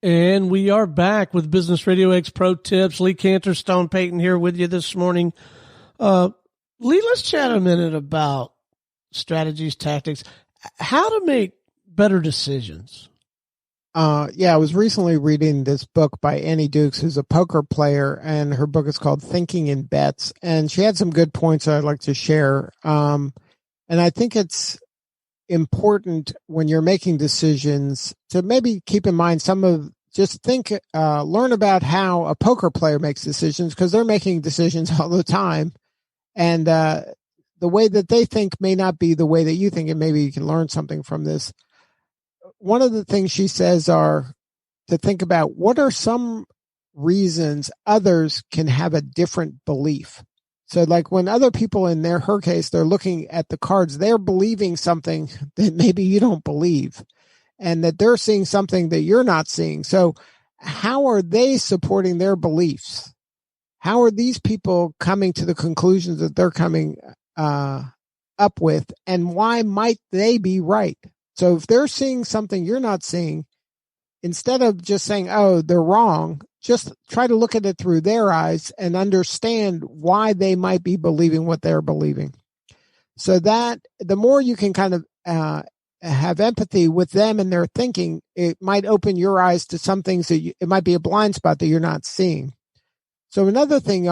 And we are back with Business RadioX Pro Tips. Lee Kantor, Stone Payton here with you this morning. Lee, let's chat a minute about strategies, tactics, how to make better decisions. I was recently reading this book by Annie Dukes, who's a poker player, and her book is called Thinking in Bets. And she had some good points that I'd like to share. And I think it's important when you're making decisions to maybe keep in mind learn about how a poker player makes decisions, because they're making decisions all the time. And the way that they think may not be the way that you think, and maybe you can learn something from this. One of the things she says are to think about what are some reasons others can have a different belief. So like when other people in her case, they're looking at the cards, they're believing something that maybe you don't believe, and that they're seeing something that you're not seeing. So how are they supporting their beliefs? How are these people coming to the conclusions that they're coming up with, and why might they be right? So if they're seeing something you're not seeing, instead of just saying, oh, they're wrong, just try to look at it through their eyes and understand why they might be believing what they're believing. So that the more you can kind of have empathy with them and their thinking, it might open your eyes to some things that it might be a blind spot that you're not seeing. So another thing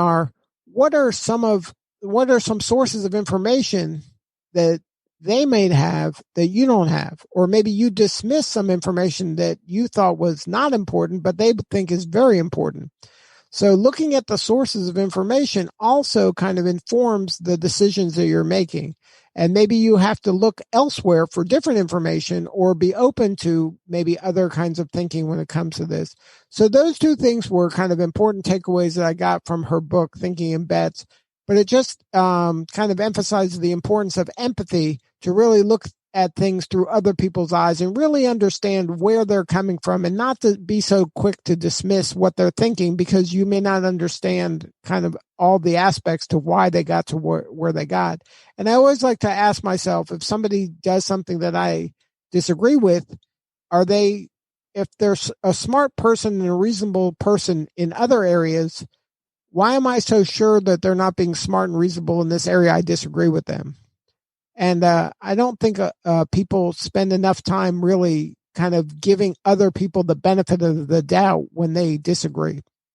what are some sources of information that they may have that you don't have, or maybe you dismiss some information that you thought was not important, but they think is very important. So looking at the sources of information also kind of informs the decisions that you're making. And maybe you have to look elsewhere for different information, or be open to maybe other kinds of thinking when it comes to this. So those two things were kind of important takeaways that I got from her book, Thinking in Bets. But it just kind of emphasizes the importance of empathy, to really look at things through other people's eyes and really understand where they're coming from, and not to be so quick to dismiss what they're thinking, because you may not understand kind of all the aspects to why they got to where they got. And I always like to ask myself, if somebody does something that I disagree with, if there's a smart person and a reasonable person in other areas, why am I so sure that they're not being smart and reasonable in this area I disagree with them? And I don't think people spend enough time really kind of giving other people the benefit of the doubt when they disagree.